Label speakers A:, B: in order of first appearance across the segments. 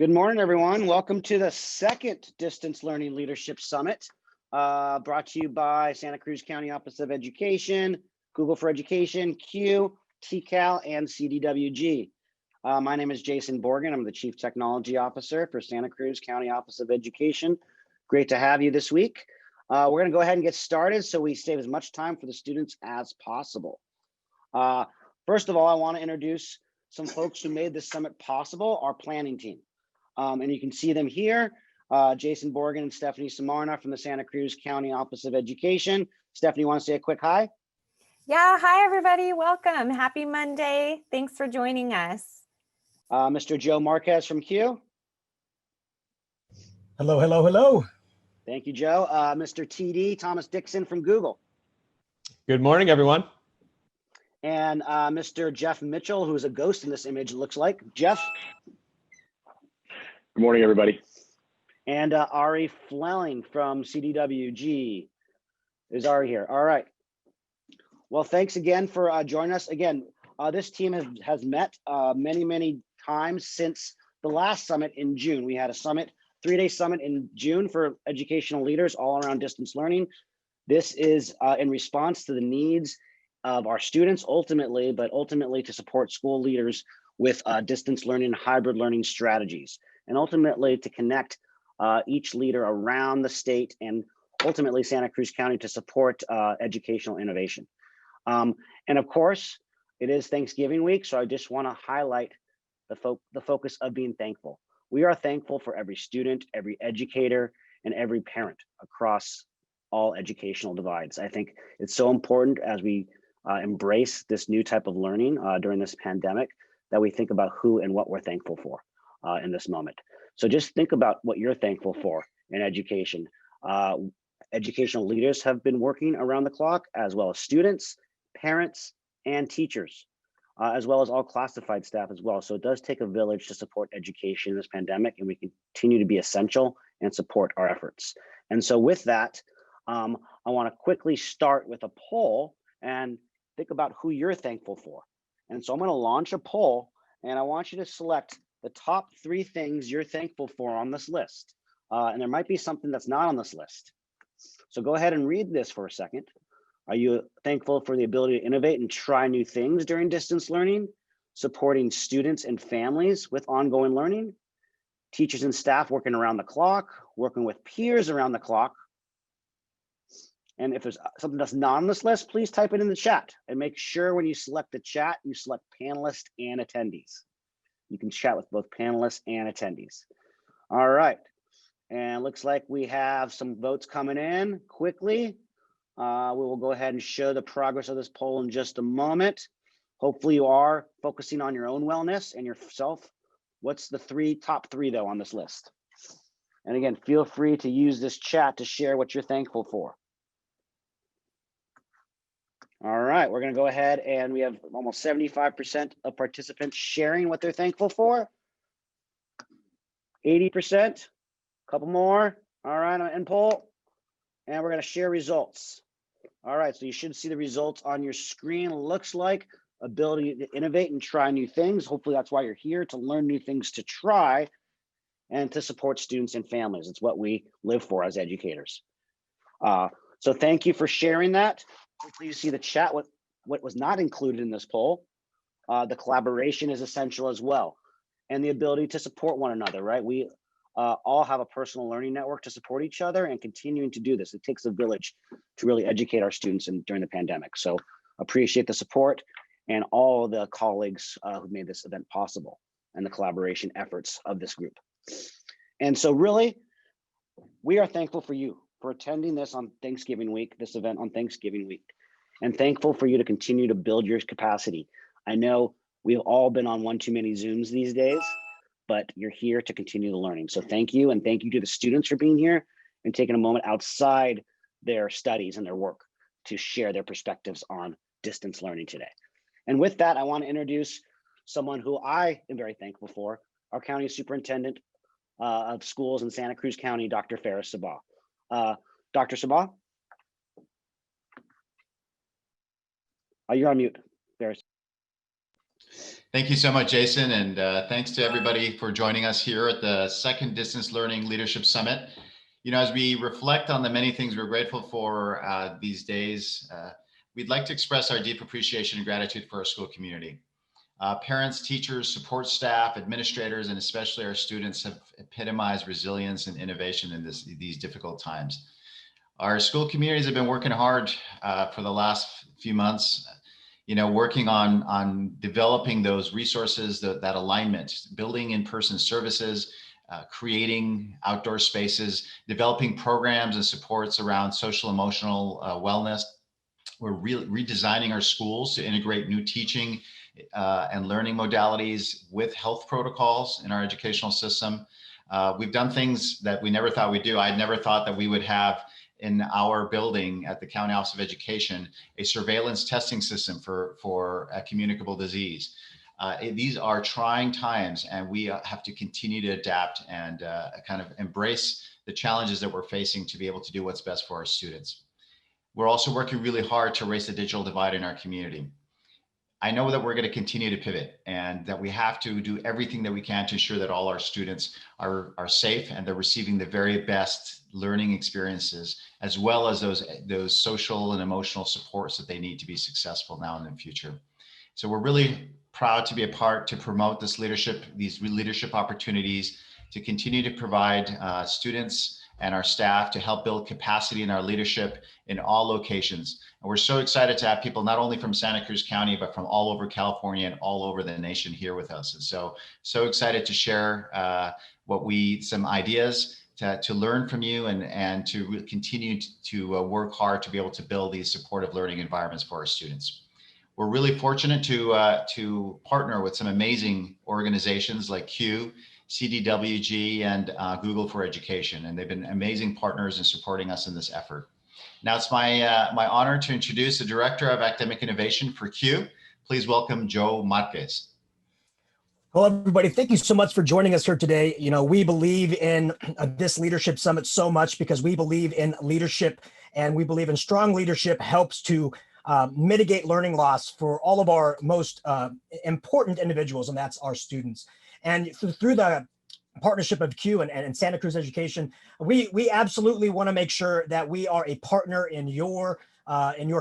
A: Good morning, everyone. Welcome to the second Distance Learning Leadership Summit, brought to you by Santa Cruz County Office of Education, Google for Education, CUE, TCAL, and CDWG. My name is Jason Borgen. I'm the Chief Technology Officer for Santa Cruz County Office of Education. Great to have you this week. We're going to go ahead and get started so we save as much time for the students as possible. First of all, I want to introduce some folks who made this summit possible, our planning team. And you can see them here, Jason Borgen and Stephanie Samarna from the Santa Cruz County Office of Education. Stephanie, you want to say a quick hi?
B: Yeah, hi everybody, welcome. Happy Monday. Thanks for joining us.
A: Mr. Joe Marquez from CUE.
C: Hello, hello, hello.
A: Thank you, Joe. Mr. TD, Thomas Dixon from Google.
D: Good morning, everyone.
A: And Mr. Jeff Mitchell, who is a ghost in this image, it looks like. Jeff.
E: Good morning, everybody.
A: And Ari Fleming from CDWG. Is Ari here? All right. Well, thanks again for joining us. Again, this team has met many times since the last summit in June. We had a summit, 3-day summit in June for educational leaders all around distance learning. This is in response to the needs of our students ultimately, but ultimately to support school leaders with distance learning, hybrid learning strategies, and ultimately to connect each leader around the state and ultimately Santa Cruz County to support educational innovation. And of course, it is Thanksgiving week, so I just want to highlight the focus of being thankful. We are thankful for every student, every educator, and every parent across all educational divides. I think it's so important as we embrace this new type of learning during this pandemic that we think about who and what we're thankful for in this moment. So just think about what you're thankful for in education. Educational leaders have been working around the clock, as well as students, parents, and teachers, as well as all classified staff as well. So it does take a village to support education in this pandemic, and we continue to be essential and support our efforts. And so with that, I want to quickly start with a poll and think about who you're thankful for. And so I'm going to launch a poll, and I want you to select the top 3 things you're thankful for on this list. And there might be something that's not on this list. So go ahead and read this for a second. Are you thankful for the ability to innovate and try new things during distance learning, supporting students and families with ongoing learning, teachers and staff working around the clock, working with peers around the clock? And if there's something that's not on this list, please type it in the chat and make sure when you select the chat, you select panelists and attendees. You can chat with both panelists and attendees. All right, and looks like we have some votes coming in quickly. We will go ahead and show the progress of this poll in just a moment. Hopefully you are focusing on your own wellness and yourself. What's the top three though on this list? And again, feel free to use this chat to share what you're thankful for. All right, we're gonna go ahead and we have almost 75% of participants sharing what they're thankful for. 80%, a couple more. All right, on end poll. And we're gonna share results. All right, so you should see the results on your screen. Looks like ability to innovate and try new things. Hopefully that's why you're here, to learn new things to try and to support students and families. It's what we live for as educators. So thank you for sharing that. Hopefully you see the chat. What was not included in this poll, the collaboration is essential as well. And the ability to support one another, right? We all have a personal learning network to support each other and continuing to do this. It takes a village to really educate our students during the pandemic. So appreciate the support and all the colleagues who made this event possible and the collaboration efforts of this group. And so really, we are thankful for you for attending this on Thanksgiving week, this event on Thanksgiving week, and thankful for you to continue to build your capacity. I know we've all been on one too many Zooms these days, but you're here to continue the learning. So thank you, and thank you to the students for being here and taking a moment outside their studies and their work to share their perspectives on distance learning today. And with that, I want to introduce someone who I am very thankful for, our County Superintendent of Schools in Santa Cruz County, Dr. Ferris Sabah. Dr. Sabah? You're on mute, Ferris.
C: Thank you so much, Jason, and thanks to everybody for joining us here at the second Distance Learning Leadership Summit. You know, as we reflect on the many things we're grateful for these days, we'd like to express our deep appreciation and gratitude for our school community. Parents, teachers, support staff, administrators, and especially our students have epitomized resilience and innovation in these difficult times. Our school communities have been working hard for the last few months, you know, working on developing those resources, that alignment, building in-person services, creating outdoor spaces, developing programs and supports around social emotional wellness. We're redesigning our schools to integrate new teaching and learning modalities with health protocols in our educational system. We've done things that we never thought we'd do. I'd never thought that we would have in our building at the County Office of Education a surveillance testing system for a communicable disease. These are trying times, and we have to continue to adapt and kind of embrace the challenges that we're facing to be able to do what's best for our students. We're also working really hard to erase the digital divide in our community. I know that we're going to continue to pivot and that we have to do everything that we can to ensure that all our students are safe and they're receiving the very best learning experiences, as well as those social and emotional supports that they need to be successful now and in the future. So we're really proud to be a part to promote these leadership opportunities, to continue to provide students and our staff to help build capacity in our leadership in all locations. And we're so excited to have people not only from Santa Cruz County, but from all over California and all over the nation here with us. And so excited to share some ideas to learn from you and to continue to work hard to be able to build these supportive learning environments for our students. We're really fortunate to partner with some amazing organizations like CUE, CDWG, and Google for Education, and they've been amazing partners in supporting us in this effort. Now it's my honor to introduce the Director of Academic Innovation for CUE. Please welcome Joe Marquez.
E: Hello, everybody. Thank you so much for joining us here today. You know, we believe in this leadership summit so much because we believe in leadership, and we believe in strong leadership helps to mitigate learning loss for all of our most important individuals, and that's our students. And through the partnership of CUE and Santa Cruz Education, we absolutely want to make sure that we are a partner in your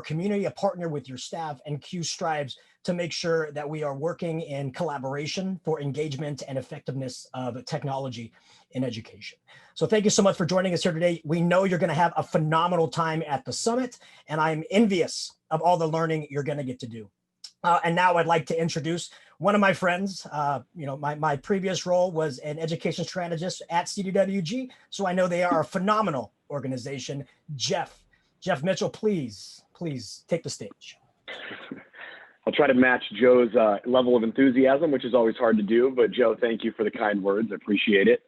E: community, a partner with your staff, and CUE strives to make sure that we are working in collaboration for engagement and effectiveness of technology in education. So thank you so much for joining us here today. We know you're going to have a phenomenal time at the summit, and I'm envious of all the learning you're going to get to do. And now I'd like to introduce one of my friends. You know, my previous role was an education strategist at CDWG, so I know they are a phenomenal organization. Jeff Mitchell, please take the stage.
F: I'll try to match Joe's level of enthusiasm, which is always hard to do. But Joe, thank you for the kind words. I appreciate it.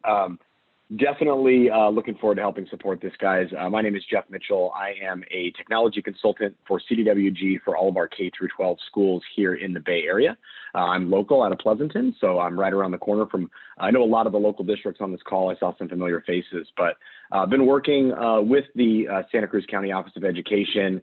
F: Definitely looking forward to helping support this, guys. My name is Jeff Mitchell. I am a technology consultant for CDWG for all of our K through 12 schools here in the Bay Area. I'm local out of Pleasanton, so I'm right around the corner from, I know a lot of the local districts on this call. I saw some familiar faces, but I've been working with the Santa Cruz County Office of Education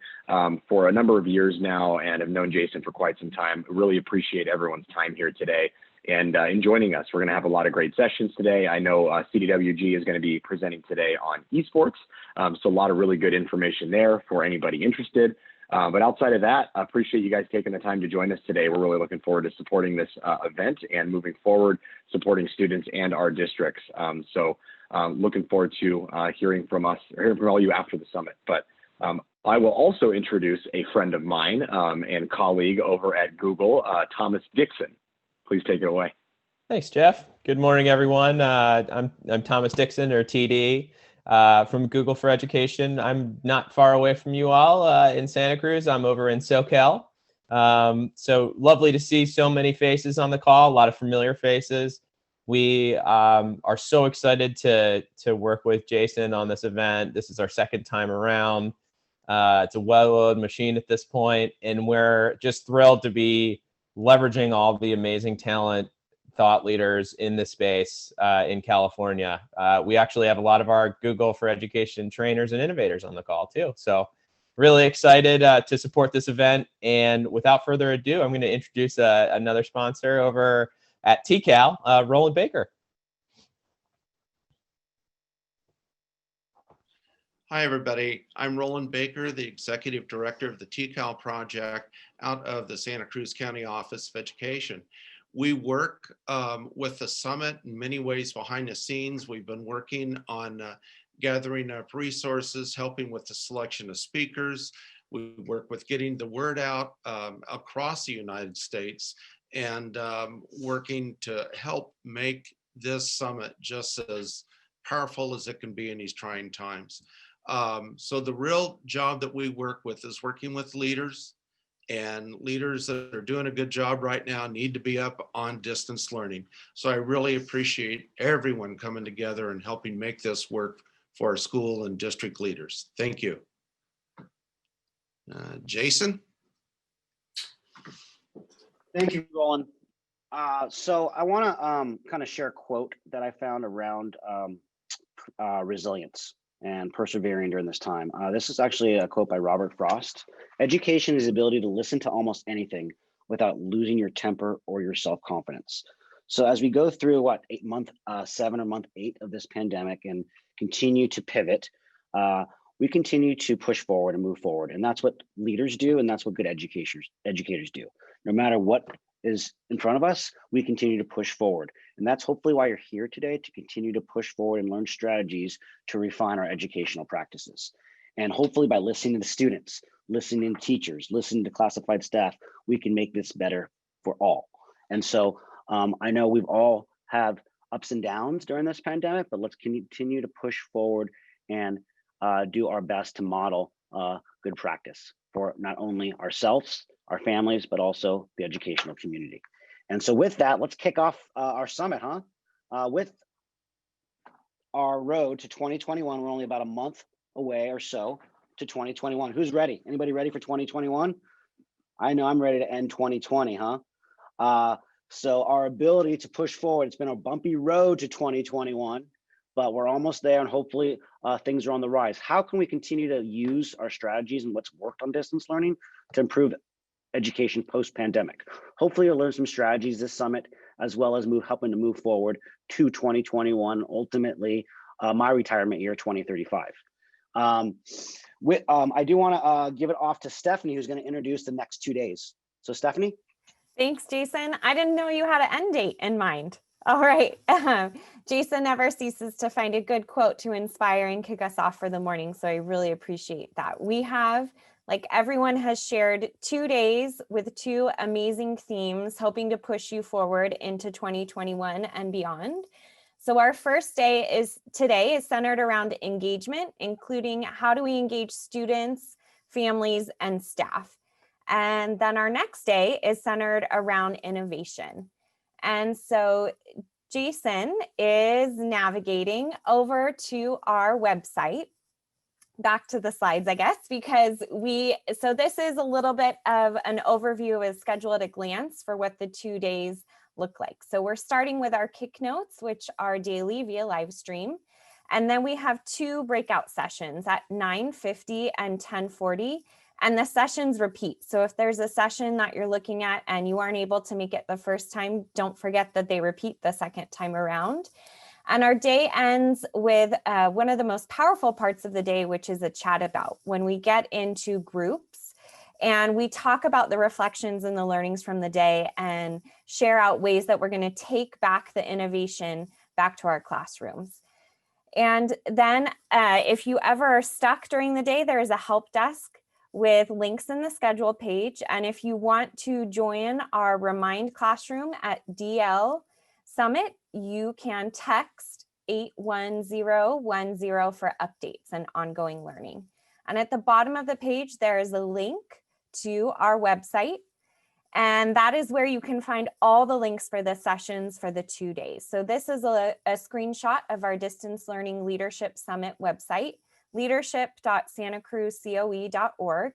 F: for a number of years now, and have known Jason for quite some time. Really appreciate everyone's time here today and in joining us. We're going to have a lot of great sessions today. I know CDWG is going to be presenting today on esports, so a lot of really good information there for anybody interested. But outside of that, I appreciate you guys taking the time to join us today. We're really looking forward to supporting this event and moving forward, supporting students and our districts. So looking forward to hearing from all you after the summit. But I will also introduce a friend of mine and colleague over at Google, Thomas Dixon. Please take it away.
D: Thanks, Jeff. Good morning, everyone. I'm Thomas Dixon, or TD, from Google for Education. I'm not far away from you all in Santa Cruz. I'm over in SoCal. So lovely to see so many faces on the call, a lot of familiar faces. We are so excited to work with Jason on this event. This is our second time around. It's a well-oiled machine at this point, and we're just thrilled to be leveraging all the amazing talent, thought leaders in this space in California. We actually have a lot of our Google for Education trainers and innovators on the call too. So really excited to support this event. And without further ado, I'm going to introduce another sponsor over at TCAL, Roland Baker.
G: Hi, everybody. I'm Roland Baker, the Executive Director of the TCAL project out of the Santa Cruz County Office of Education. We work with the summit in many ways behind the scenes. We've been working on gathering up resources, helping with the selection of speakers. We work with getting the word out across the United States and working to help make this summit just as powerful as it can be in these trying times. So the real job that we work with is working with leaders, and leaders that are doing a good job right now need to be up on distance learning. So I really appreciate everyone coming together and helping make this work for our school and district leaders. Thank you. Jason?
A: Thank you, Roland. So I want to kind of share a quote that I found around resilience and persevering during this time. This is actually a quote by Robert Frost. Education is the ability to listen to almost anything without losing your temper or your self-confidence. So as we go through month 7 or month 8 of this pandemic and continue to pivot, we continue to push forward and move forward. And that's what leaders do, and that's what good educators do. No matter what is in front of us, we continue to push forward. And that's hopefully why you're here today, to continue to push forward and learn strategies to refine our educational practices. And hopefully by listening to the students, listening to teachers, listening to classified staff, we can make this better for all. And so I know we've all have ups and downs during this pandemic, but let's continue to push forward and do our best to model good practice for not only ourselves, our families, but also the educational community. And so with that, let's kick off our summit, with our road to 2021. We're only about a month away or so to 2021. Who's ready? Anybody ready for 2021? I know I'm ready to end 2020, so our ability to push forward, it's been a bumpy road to 2021, but we're almost there, and hopefully things are on the rise. How can we continue to use our strategies and what's worked on distance learning to improve education post-pandemic? Hopefully you'll learn some strategies this summit, as well as helping to move forward to 2021, ultimately my retirement year, 2035. I do want to give it off to Stephanie, who's going to introduce the next 2 days. So Stephanie.
B: Thanks, Jason. I didn't know you had an end date in mind. All right. Jason never ceases to find a good quote to inspire and kick us off for the morning. So I really appreciate that. We have, like everyone has shared, 2 days with 2 amazing themes, hoping to push you forward into 2021 and beyond. So our first day today is centered around engagement, including how do we engage students, families, and staff. And then our next day is centered around innovation. And so Jason is navigating over to our website, back to the slides, I guess, because so this is a little bit of an overview of a schedule at a glance for what the 2 days look like. So we're starting with our kick notes, which are daily via live stream. And then we have 2 breakout sessions at 9:50 and 10:40. And the sessions repeat. So if there's a session that you're looking at and you aren't able to make it the first time, don't forget that they repeat the second time around. And our day ends with one of the most powerful parts of the day, which is a chat about, when we get into groups and we talk about the reflections and the learnings from the day and share out ways that we're going to take back the innovation back to our classrooms. And then if you ever are stuck during the day, there is a help desk with links in the schedule page. And if you want to join our Remind Classroom at DL Summit, you can text 81010 for updates and ongoing learning. And at the bottom of the page, there is a link to our website. And that is where you can find all the links for the sessions for the 2 days. So this is a screenshot of our Distance Learning Leadership Summit website, leadership.santacruzcoe.org.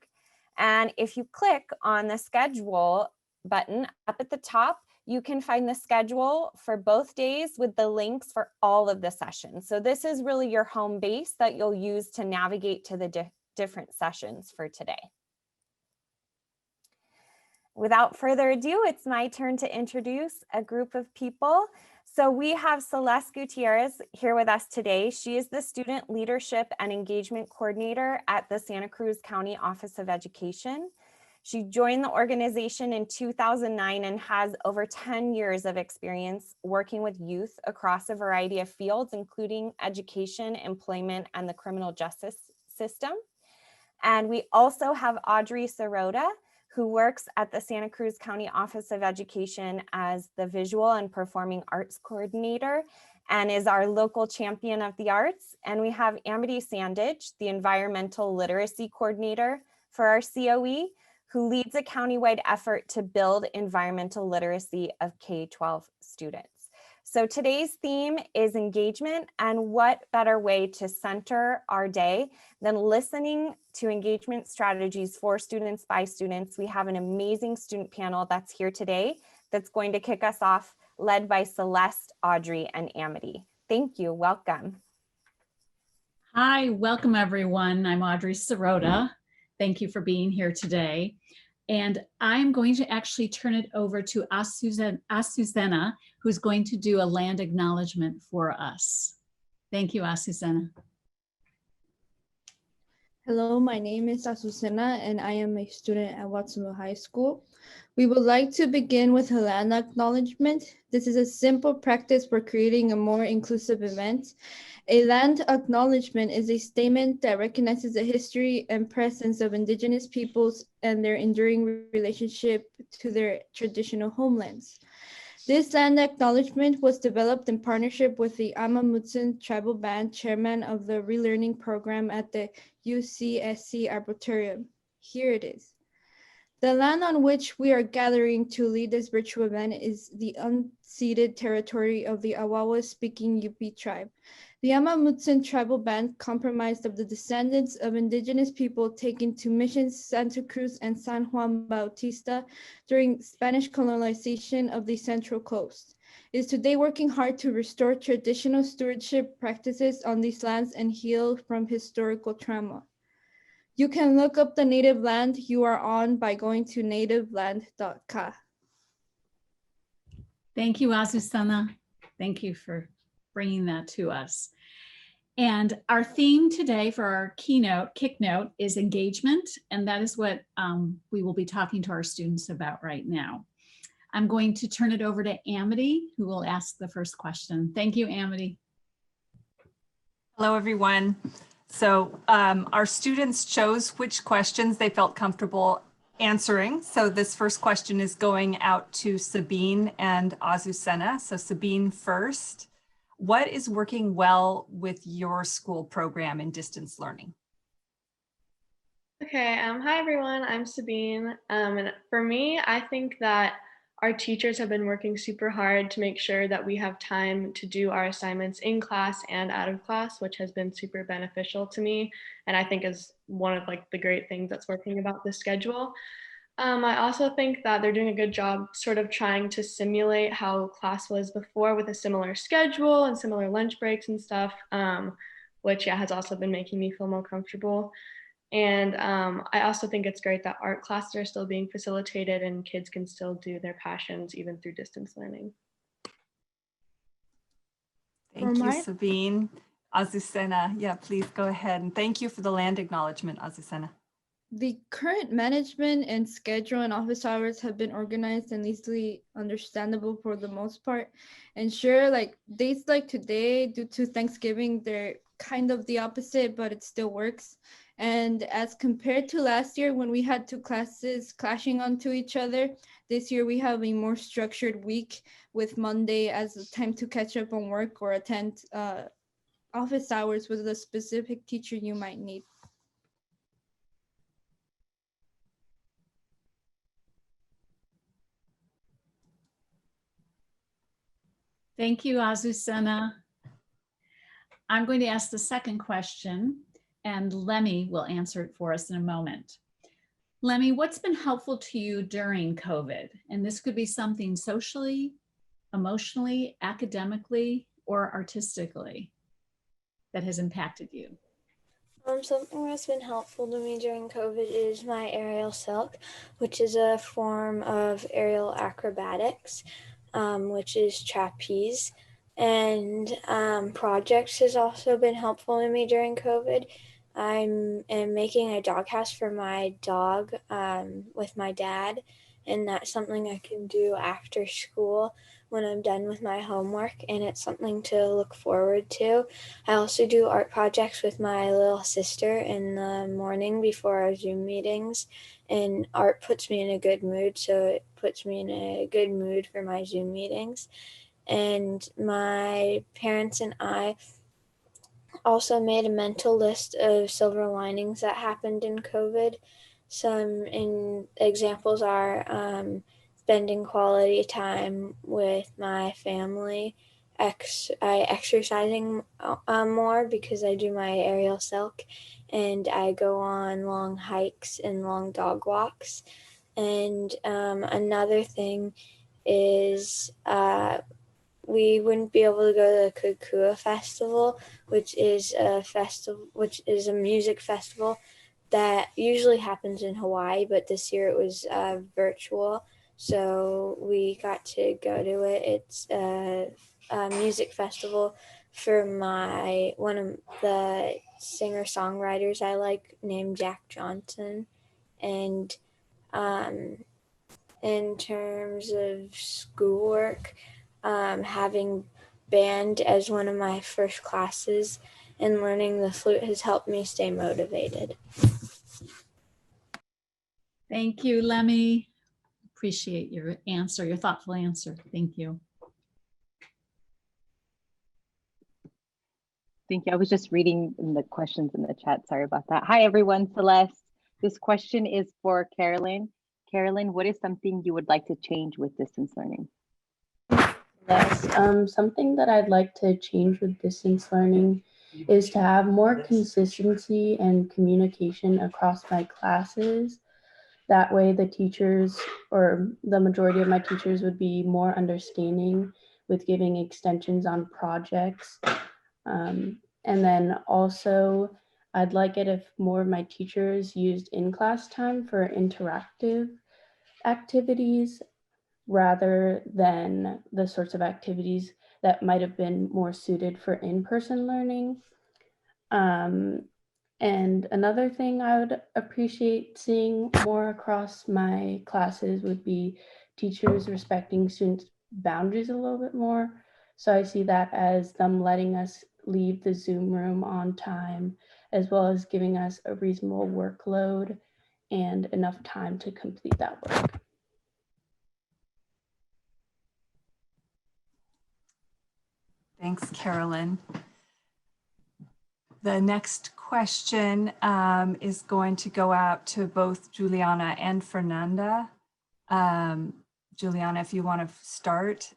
B: And if you click on the schedule button up at the top, you can find the schedule for both days with the links for all of the sessions. So this is really your home base that you'll use to navigate to the different sessions for today. Without further ado, it's my turn to introduce a group of people. So we have Celeste Gutierrez here with us today. She is the Student Leadership and Engagement Coordinator at the Santa Cruz County Office of Education. She joined the organization in 2009 and has over 10 years of experience working with youth across a variety of fields, including education, employment, and the criminal justice system. And we also have Audrey Sirota, who works at the Santa Cruz County Office of Education as the Visual and Performing Arts Coordinator and is our local champion of the arts. And we have Amity Sandage, the Environmental Literacy Coordinator for our COE, who leads a countywide effort to build environmental literacy of K-12 students. So today's theme is engagement, and what better way to center our day than listening to engagement strategies for students by students. We have an amazing student panel that's here today that's going to kick us off, led by Celeste, Audrey, and Amity. Thank you, welcome.
H: Hi, welcome everyone. I'm Audrey Sirota. Thank you for being here today. And I'm going to actually turn it over to Azucena, who's going to do a land acknowledgement for us. Thank you, Azucena.
I: Hello, my name is Azucena and I am a student at Watsonville High School. We would like to begin with a land acknowledgement. This is a simple practice for creating a more inclusive event. A land acknowledgement is a statement that recognizes the history and presence of Indigenous peoples and their enduring relationship to their traditional homelands. This land acknowledgement was developed in partnership with the Ama Mutsun Tribal Band, chairman of the relearning program at the UCSC Arboretum. Here it is. The land on which we are gathering to lead this virtual event is the unceded territory of the Awawa-speaking Yupi tribe. The Ama Mutsun Tribal Band, comprised of the descendants of Indigenous people taken to missions Santa Cruz and San Juan Bautista during Spanish colonization of the Central Coast, is today working hard to restore traditional stewardship practices on these lands and heal from historical trauma. You can look up the native land you are on by going to nativeland.ca.
H: Thank you, Azucena. Thank you for bringing that to us. And our theme today for our kick note is engagement. And that is what we will be talking to our students about right now. I'm going to turn it over to Amity, who will ask the first question. Thank you, Amity.
J: Hello, everyone. So our students chose which questions they felt comfortable answering. So this first question is going out to Sabine and Azucena. So Sabine first. What is working well with your school program in distance learning?
K: Okay, hi everyone, I'm Sabine. And for me, I think that our teachers have been working super hard to make sure that we have time to do our assignments in class and out of class, which has been super beneficial to me. And I think is one of the great things that's working about this schedule. I also think that they're doing a good job sort of trying to simulate how class was before with a similar schedule and similar lunch breaks and stuff, which has also been making me feel more comfortable. And I also think it's great that art classes are still being facilitated and kids can still do their passions even through distance learning.
J: Thank you, Sabine. Azucena, yeah, please go ahead. And thank you for the land acknowledgement, Azucena.
I: The current management and schedule and office hours have been organized and easily understandable for the most part. And sure, days like today, due to Thanksgiving, they're kind of the opposite, but it still works. And as compared to last year when we had two classes clashing onto each other, this year we have a more structured week with Monday as a time to catch up on work or attend office hours with a specific teacher you might need.
H: Thank you, Azucena. I'm going to ask the second question, and Lemmy will answer it for us in a moment. Lemmy, what's been helpful to you during COVID? And this could be something socially, emotionally, academically, or artistically that has impacted you.
L: Something that's been helpful to me during COVID is my aerial silk, which is a form of aerial acrobatics, which is trapeze. And projects has also been helpful to me during COVID. I am making a doghouse for my dog with my dad, and that's something I can do after school when I'm done with my homework, and it's something to look forward to. I also do art projects with my little sister in the morning before our Zoom meetings, and art puts me in a good mood, so it puts me in a good mood for my Zoom meetings. And my parents and I also made a mental list of silver linings that happened in COVID. Some examples are spending quality time with my family, exercising more because I do my aerial silk, and I go on long hikes and long dog walks. And another thing is we wouldn't be able to go to the Kukua Festival, which is a music festival that usually happens in Hawaii, but this year it was virtual, so we got to go to it. It's a music festival for one of the singer-songwriters I like, named Jack Johnson. And in terms of schoolwork, having band as one of my first classes and learning the flute has helped me stay motivated.
H: Thank you, Lemmy. Appreciate your answer, your thoughtful answer. Thank you.
M: Thank you. I was just reading the questions in the chat. Sorry about that. Hi, everyone. Celeste. This question is for Carolyn. Carolyn, what is something you would like to change with distance learning?
N: Yes, something that I'd like to change with distance learning is to have more consistency and communication across my classes. That way the teachers, or the majority of my teachers, would be more understanding with giving extensions on projects. And then also I'd like it if more of my teachers used in-class time for interactive activities rather than the sorts of activities that might have been more suited for in-person learning. And another thing I would appreciate seeing more across my classes would be teachers respecting students' boundaries a little bit more. So I see that as them letting us leave the Zoom room on time, as well as giving us a reasonable workload and enough time to complete that work.
J: Thanks, Carolyn. The next question is going to go out to both Juliana and Fernanda. Juliana, if you want to start.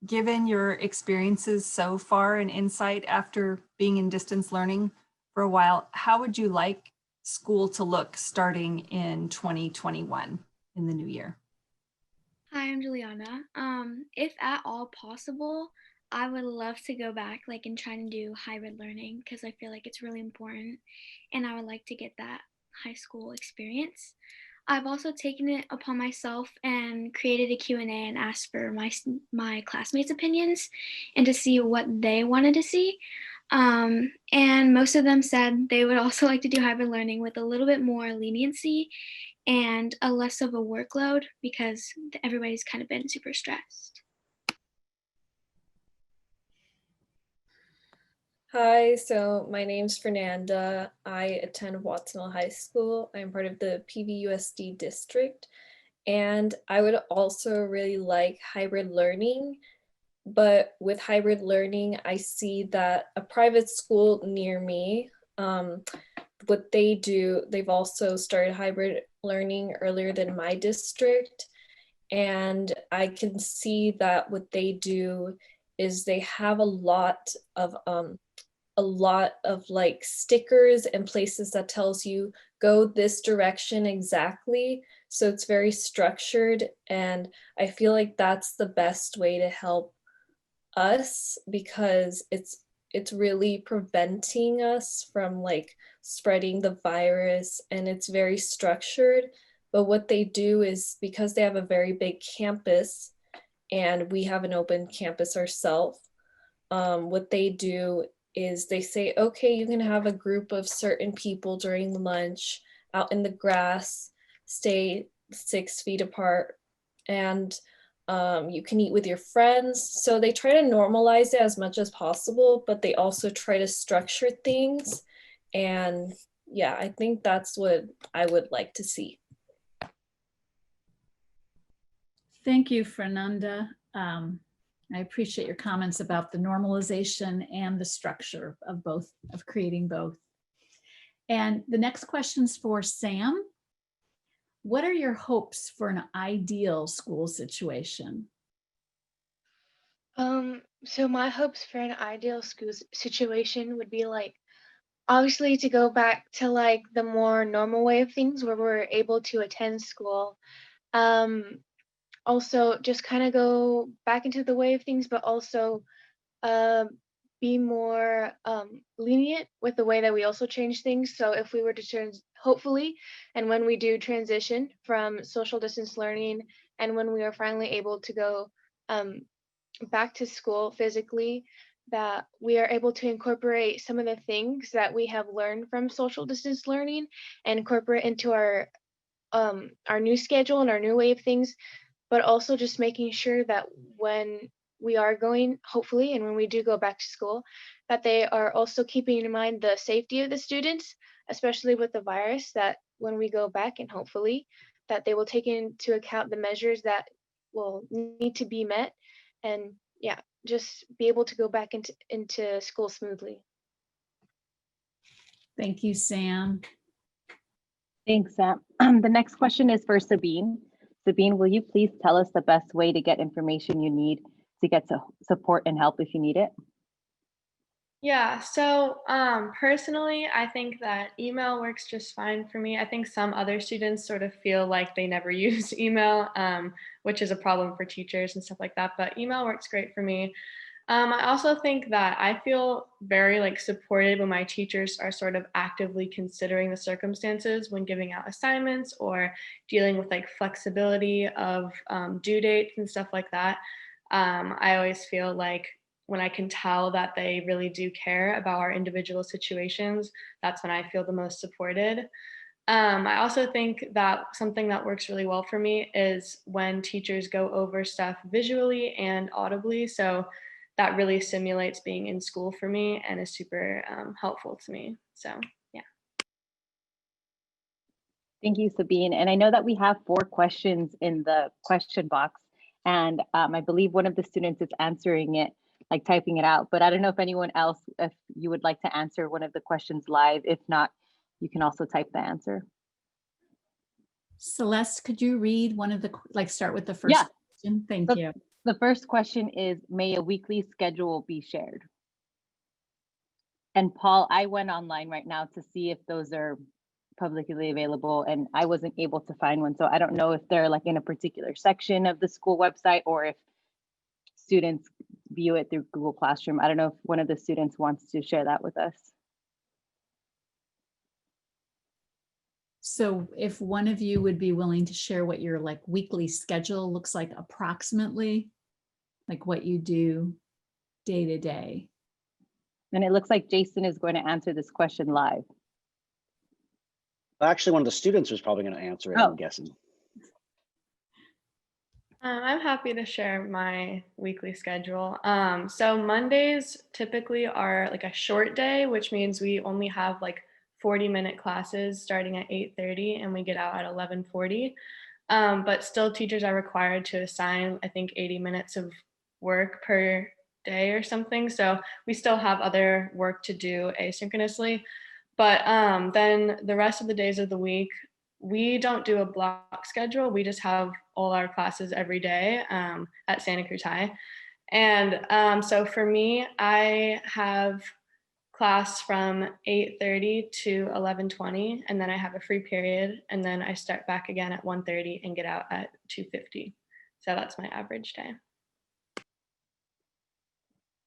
J: Given your experiences so far and insight after being in distance learning for a while, how would you like school to look starting in 2021 in the new year?
O: Hi, I'm Juliana. If at all possible, I would love to go back and try to do hybrid learning because I feel like it's really important and I would like to get that high school experience. I've also taken it upon myself and created a Q&A and asked for my classmates' opinions and to see what they wanted to see. And most of them said they would also like to do hybrid learning with a little bit more leniency and a less of a workload because everybody's kind of been super stressed.
P: Hi, so my name's Fernanda. I attend Watsonville High School. I'm part of the PVUSD district, and I would also really like hybrid learning. But with hybrid learning, I see that a private school near me, what they do, they've also started hybrid learning earlier than my district. And I can see that what they do is they have a lot of stickers and places that tells you go this direction exactly. So it's very structured, and I feel like that's the best way to help us because it's it's really preventing us from like spreading the virus, and it's very structured. But what they do is, because they have a very big campus and we have an open campus ourselves, what they do is they say, okay, you can have a group of certain people during lunch out in the grass, stay 6 feet apart, and you can eat with your friends. So they try to normalize it as much as possible, but they also try to structure things. And yeah, I think that's what I would like to see.
H: Thank you, Fernanda. I appreciate your comments about the normalization and the structure of both, of creating both. And the next question's for Sam. What are your hopes for an ideal school situation?
O: So my hopes for an ideal school situation would be like, obviously to go back to like the more normal way of things where we're able to attend school. Also just kind of go back into the way of things, but also be more lenient with the way that we also change things. So if we were to hopefully, and when we do transition from social distance learning, and when we are finally able to go back to school physically, that we are able to incorporate some of the things that we have learned from social distance learning and incorporate into our new schedule and our new way of things, but also just making sure that when we are going, hopefully, and when we do go back to school, that they are also keeping in mind the safety of the students, especially with the virus, that when we go back, and hopefully that they will take into account the measures that will need to be met, and yeah, just be able to go back into school smoothly.
H: Thank you, Sam.
M: Thanks, Sam. The next question is for Sabine. Sabine, will you please tell us the best way to get information you need to get support and help if you need it?
K: Yeah, so personally, I think that email works just fine for me. I think some other students sort of feel like they never use email, which is a problem for teachers and stuff like that, but email works great for me. I also think that I feel very like supported when my teachers are sort of actively considering the circumstances when giving out assignments or dealing with like flexibility of due dates and stuff like that. I always feel like when I can tell that they really do care about our individual situations, that's when I feel the most supported. I also think that something that works really well for me is when teachers go over stuff visually and audibly. So that really simulates being in school for me and is super helpful to me. So yeah.
M: Thank you, Sabine. And I know that we have 4 questions in the question box, and I believe one of the students is answering it, like typing it out, but I don't know if anyone else, if you would like to answer one of the questions live. If not, you can also type the answer.
H: Celeste, could you read one of the, like start with the first question? Thank you.
M: The first question is, may a weekly schedule be shared? And Paul, I went online right now to see if those are publicly available, and I wasn't able to find one. So I don't know if they're like in a particular section of the school website or if students view it through Google Classroom. I don't know if one of the students wants to share that with us.
H: So if one of you would be willing to share what your like weekly schedule looks like approximately, like what you do day to day.
M: And it looks like Jason is going to answer this question live.
A: Actually, one of the students was probably going to answer it, I'm guessing.
K: I'm happy to share my weekly schedule. So Mondays typically are like a short day, which means we only have like 40-minute classes starting at 8:30 and we get out at 11:40. But still teachers are required to assign, I think, 80 minutes of work per day or something. So we still have other work to do asynchronously. But then the rest of the days of the week, we don't do a block schedule. We just have all our classes every day at Santa Cruz High. And so for me, I have class from 8:30 to 11:20, and then I have a free period, and then I start back again at 1:30 and get out at 2:50. So that's my average day.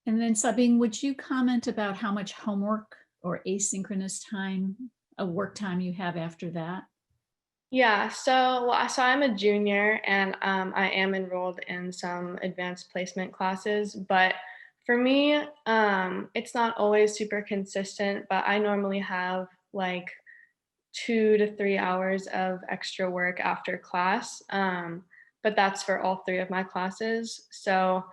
H: And then Sabine, would you comment about how much homework or asynchronous time of work time you have after that?
K: Yeah, so I'm a junior and I am enrolled in some advanced placement classes, but for me, it's not always super consistent, but I normally have like 2 to 3 hours of extra work after class. But that's for all 3 of my classes. So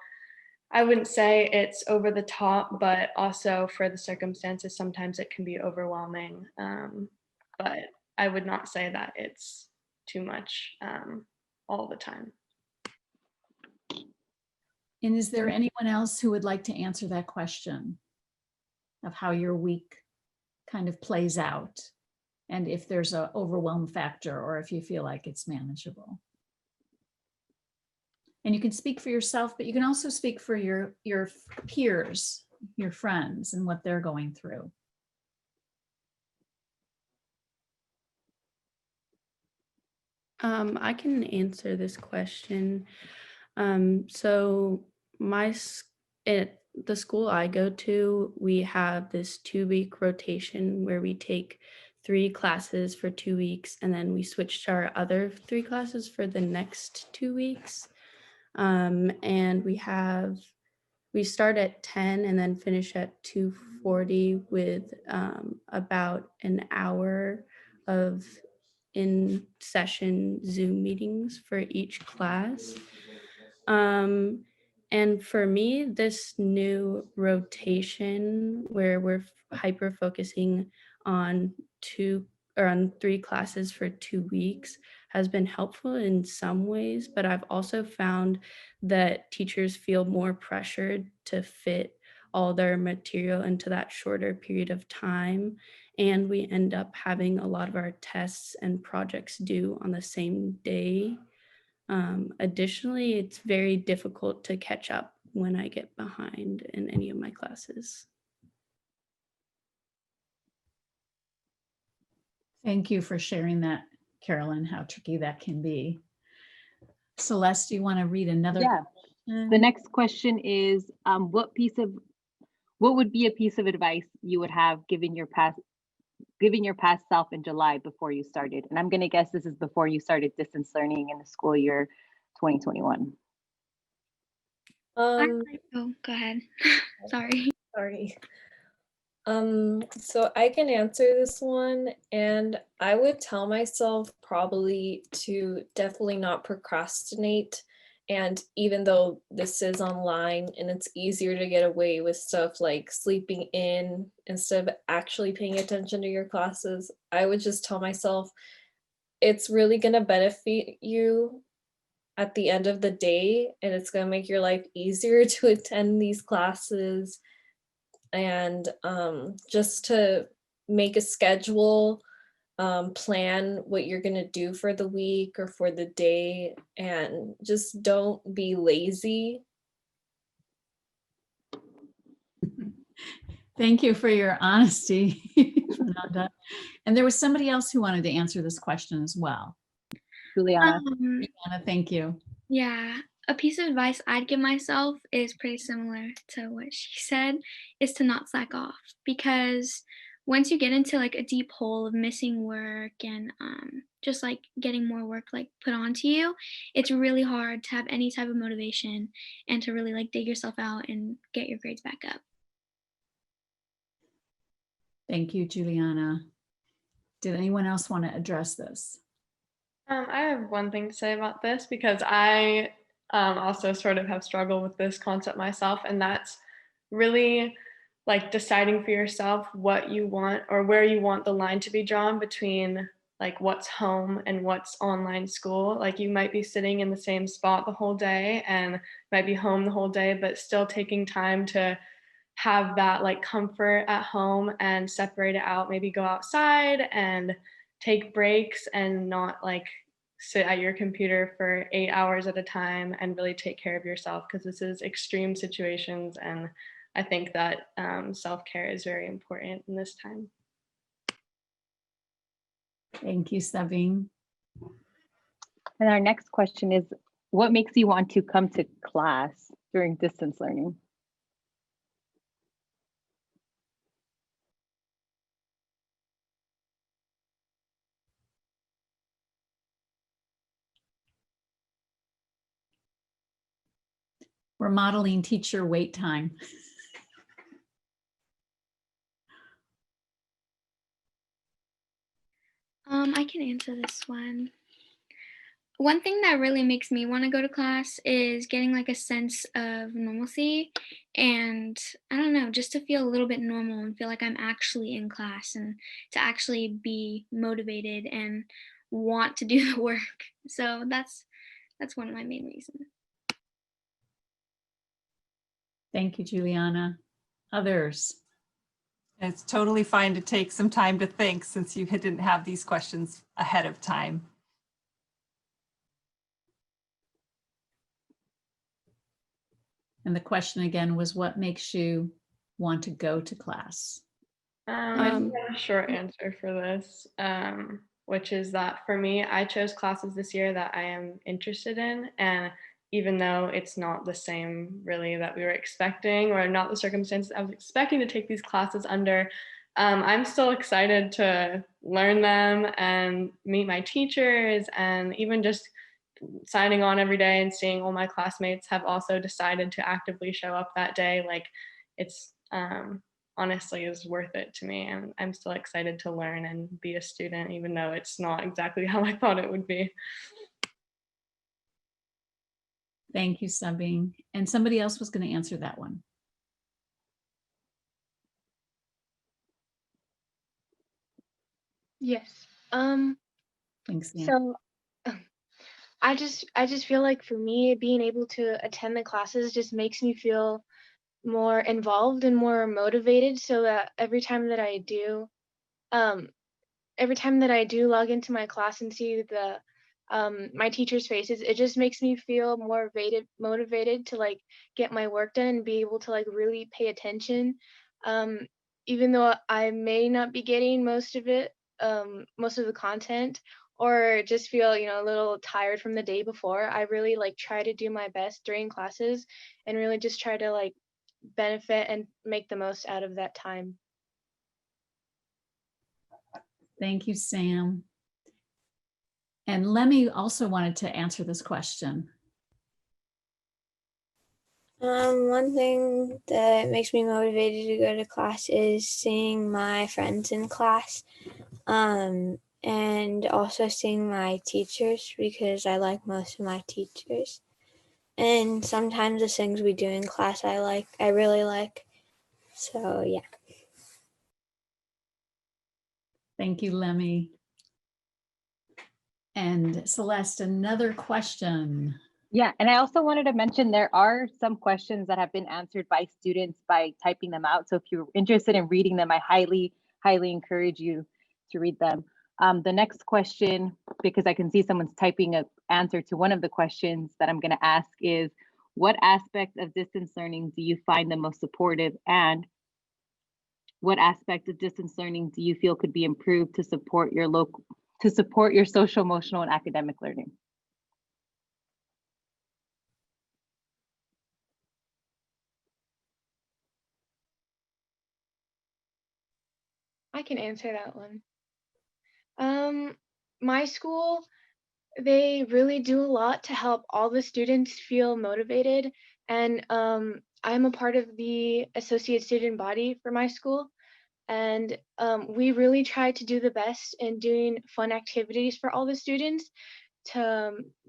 K: I wouldn't say it's over the top, but also for the circumstances, sometimes it can be overwhelming. But I would not say that it's too much all the time.
H: And is there anyone else who would like to answer that question of how your week kind of plays out? And if there's an overwhelm factor or if you feel like it's manageable. And you can speak for yourself, but you can also speak for your peers, your friends, and what they're going through.
N: I can answer this question. So at the school I go to, we have this 2-week rotation where we take 3 classes for 2 weeks, and then we switch to our other 3 classes for the next 2 weeks. And we start at 10 and then finish at 2:40 with about an hour of in-session Zoom meetings for each class. And for me, this new rotation where we're hyper focusing on 3 classes for 2 weeks has been helpful in some ways, but I've also found that teachers feel more pressured to fit all their material into that shorter period of time. And we end up having a lot of our tests and projects due on the same day. Additionally, it's very difficult to catch up when I get behind in any of my classes.
H: Thank you for sharing that, Carolyn, how tricky that can be. Celeste, do you want to read another?
M: Yeah.
H: question?
M: The next question is, what would be a piece of advice you would have given your past self in July before you started? And I'm going to guess this is before you started distance learning in the school year 2021.
O: Oh, go ahead. Sorry.
P: Sorry. So I can answer this one, and I would tell myself probably to definitely not procrastinate. And even though this is online and it's easier to get away with stuff like sleeping in instead of actually paying attention to your classes, I would just tell myself it's really going to benefit you at the end of the day, and it's going to make your life easier to attend these classes. And just to make a schedule, plan what you're going to do for the week or for the day, and just don't be lazy.
H: Thank you for your honesty, Fernanda. And there was somebody else who wanted to answer this question as well.
M: Juliana.
H: Juliana, thank you.
O: Yeah, a piece of advice I'd give myself is pretty similar to what she said, is to not slack off, because once you get into like a deep hole of missing work and just like getting more work like put onto you, it's really hard to have any type of motivation and to really like dig yourself out and get your grades back up.
H: Thank you, Juliana. Did anyone else want to address this?
K: I have one thing to say about this, because I also sort of have struggled with this concept myself, and that's really like deciding for yourself what you want or where you want the line to be drawn between like what's home and what's online school. Like you might be sitting in the same spot the whole day and might be home the whole day, but still taking time to have that like comfort at home and separate it out, maybe go outside and take breaks and not like sit at your computer for 8 hours at a time and really take care of yourself, because this is extreme situations, and I think that self-care is very important in this time.
H: Thank you, Sabine.
M: And our next question is, what makes you want to come to class during distance learning?
H: We're modeling teacher wait time.
O: I can answer this one. One thing that really makes me want to go to class is getting like a sense of normalcy, and I don't know, just to feel a little bit normal and feel like I'm actually in class and to actually be motivated and want to do the work. So that's one of my main reasons.
H: Thank you, Juliana. Others?
J: It's totally fine to take some time to think since you didn't have these questions ahead of time.
H: And the question again was, what makes you want to go to class?
K: I think I have a short answer for this, which is that for me, I chose classes this year that I am interested in. And even though it's not the same really that we were expecting, or not the circumstances I was expecting to take these classes under, I'm still excited to learn them and meet my teachers, and even just signing on every day and seeing all my classmates have also decided to actively show up that day. Like, it's honestly is worth it to me, and I'm still excited to learn and be a student, even though it's not exactly how I thought it would be.
H: Thank you, Sabine. And somebody else was going to answer that one.
Q: Yes.
H: Thanks, Nan.
Q: So I just feel like for me, being able to attend the classes just makes me feel more involved and more motivated, so that every time that I do log into my class and see the my teachers' faces, it just makes me feel more motivated to like get my work done and be able to like really pay attention. Even though I may not be getting most of it, most of the content, or just feel, a little tired from the day before, I really like try to do my best during classes and really just try to like benefit and make the most out of that time.
H: Thank you, Sam. And Lemmy also wanted to answer this question.
L: One thing that makes me motivated to go to class is seeing my friends in class, and also seeing my teachers, because I like most of my teachers. And sometimes the things we do in class I really like. So yeah.
H: Thank you, Lemmy. And Celeste, another question.
M: Yeah, and I also wanted to mention there are some questions that have been answered by students by typing them out. So if you're interested in reading them, I highly encourage you to read them. The next question, because I can see someone's typing an answer to one of the questions that I'm going to ask, is what aspect of distance learning do you find the most supportive, and what aspect of distance learning do you feel could be improved to support your social, emotional, and academic learning?
Q: I can answer that one. My school, they really do a lot to help all the students feel motivated, and I'm a part of the associate student body for my school, and we really try to do the best in doing fun activities for all the students,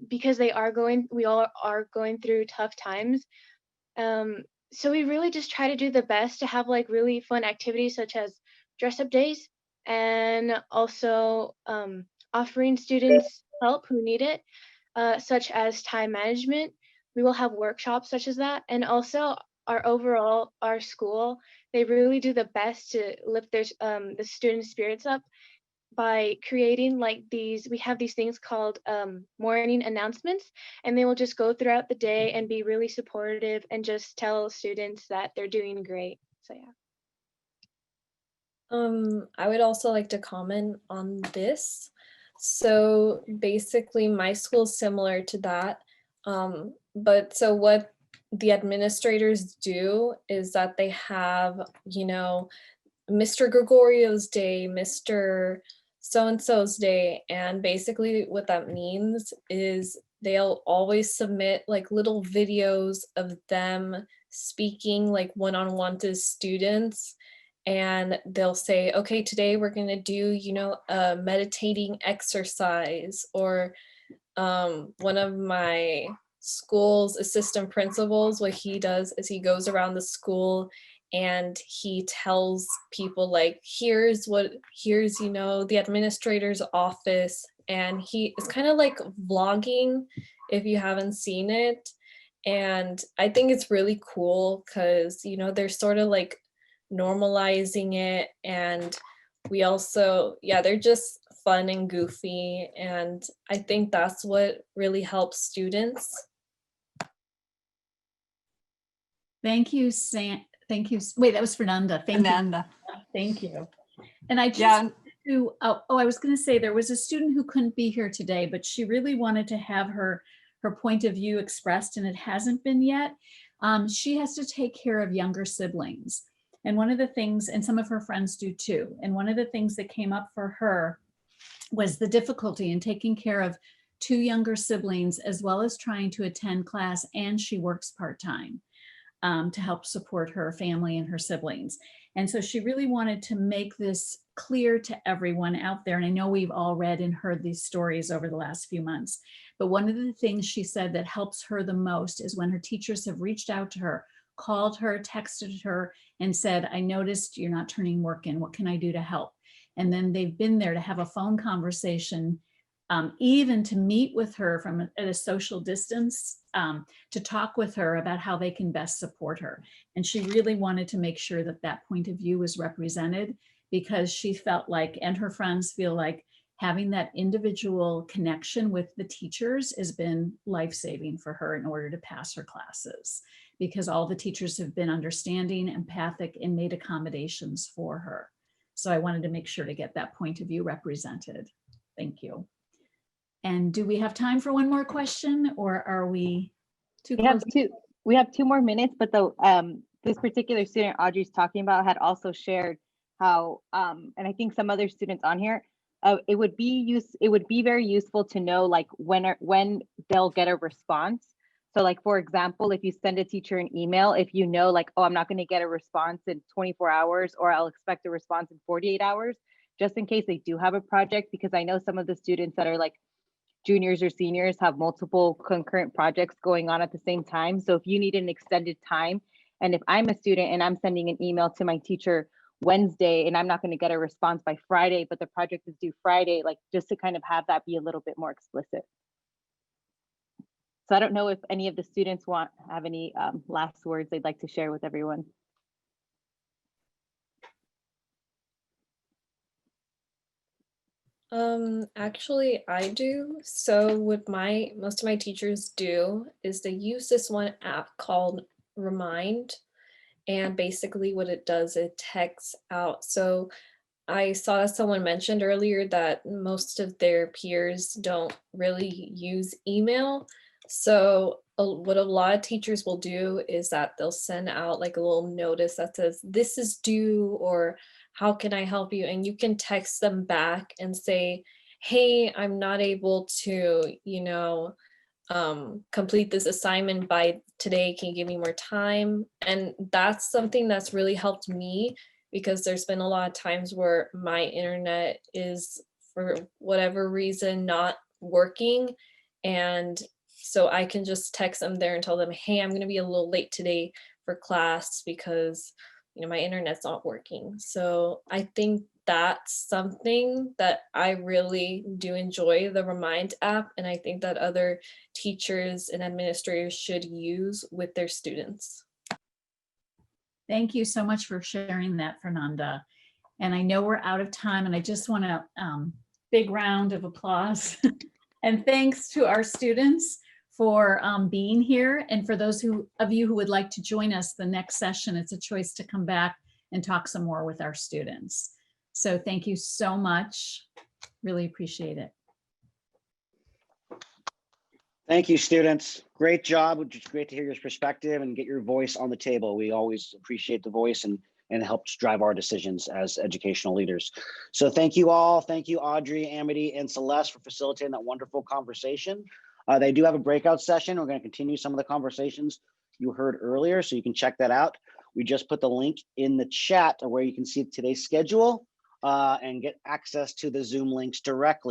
Q: because we all are going through tough times. So we really just try to do the best to have like really fun activities such as dress up days, and also offering students help who need it, such as time management. We will have workshops such as that, and also our school, they really do the best to lift the student spirits up by creating like we have these things called morning announcements, and they will just go throughout the day and be really supportive and just tell students that they're doing great. So yeah.
P: I would also like to comment on this. So basically my school's similar to that. But so what the administrators do is that they have, Mr. Gregorio's day, Mr. So-and-so's day. And basically what that means is they'll always submit like little videos of them speaking like one-on-one to students. And they'll say, okay, today we're going to do, you know, a meditating exercise. Or one of my school's assistant principals, what he does is he goes around the school and he tells people like, here's, you know, the administrator's office. And it's kind of like vlogging if you haven't seen it. And I think it's really cool because, you know, they're sort of like normalizing it. And we also, yeah, they're just fun and goofy. And I think that's what really helps students.
H: Thank you, Thank you. Wait, that was Fernanda.
J: Fernanda.
H: Thank you. And I just I was going to say there was a student who couldn't be here today, but she really wanted to have her point of view expressed, and it hasn't been yet. She has to take care of younger siblings. And one of the things, and some of her friends do too, and one of the things that came up for her was the difficulty in taking care of 2 younger siblings, as well as trying to attend class, and she works part-time to help support her family and her siblings. And so she really wanted to make this clear to everyone out there. And I know we've all read and heard these stories over the last few months, but one of the things she said that helps her the most is when her teachers have reached out to her, called her, texted her, and said, I noticed you're not turning work in. What can I do to help? And then they've been there to have a phone conversation, even to meet with her from at a social distance, to talk with her about how they can best support her. And she really wanted to make sure that that point of view was represented, because she felt like, and her friends feel like, having that individual connection with the teachers has been life-saving for her in order to pass her classes, because all the teachers have been understanding, empathic, and made accommodations for her. So I wanted to make sure to get that point of view represented. Thank you. And do we have time for one more question, or are we too close?
M: We have 2 more minutes, but this particular student Audrey's talking about had also shared how, and I think some other students on here, it would be very useful to know like when they'll get a response. So like, for example, if you send a teacher an email, if you know like, oh, I'm not going to get a response in 24 hours, or I'll expect a response in 48 hours, just in case they do have a project, because I know some of the students that are like juniors or seniors have multiple concurrent projects going on at the same time. So if you need an extended time, and if I'm a student and I'm sending an email to my teacher Wednesday and I'm not going to get a response by Friday, but the project is due Friday, like just to kind of have that be a little bit more explicit. So I don't know if any of the students have any last words they'd like to share with everyone.
P: Actually, I do. So what most of my teachers do is they use this one app called Remind. And basically what it does, it texts out. So I saw someone mentioned earlier that most of their peers don't really use email. So what a lot of teachers will do is that they'll send out like a little notice that says, this is due, or how can I help you? And you can text them back and say, hey, I'm not able to, you know, complete this assignment by today. Can you give me more time? And that's something that's really helped me, because there's been a lot of times where my internet is, for whatever reason, not working. And so I can just text them there and tell them, hey, I'm going to be a little late today for class because, you know, my internet's not working. So I think that's something that I really do enjoy, the Remind app. And I think that other teachers and administrators should use with their students.
H: Thank you so much for sharing that, Fernanda. And I know we're out of time, and I just want a big round of applause. And thanks to our students for being here. And for those of you who would like to join us the next session, it's a choice to come back and talk some more with our students. So thank you so much. Really appreciate it.
A: Thank you, students. Great job. It's great to hear your perspective and get your voice on the table. We always appreciate the voice, and it helps drive our decisions as educational leaders. So thank you all. Thank you, Audrey, Amity, and Celeste, for facilitating that wonderful conversation. They do have a breakout session. We're going to continue some of the conversations you heard earlier, so you can check that out. We just put the link in the chat where you can see today's schedule and get access to the Zoom links directly.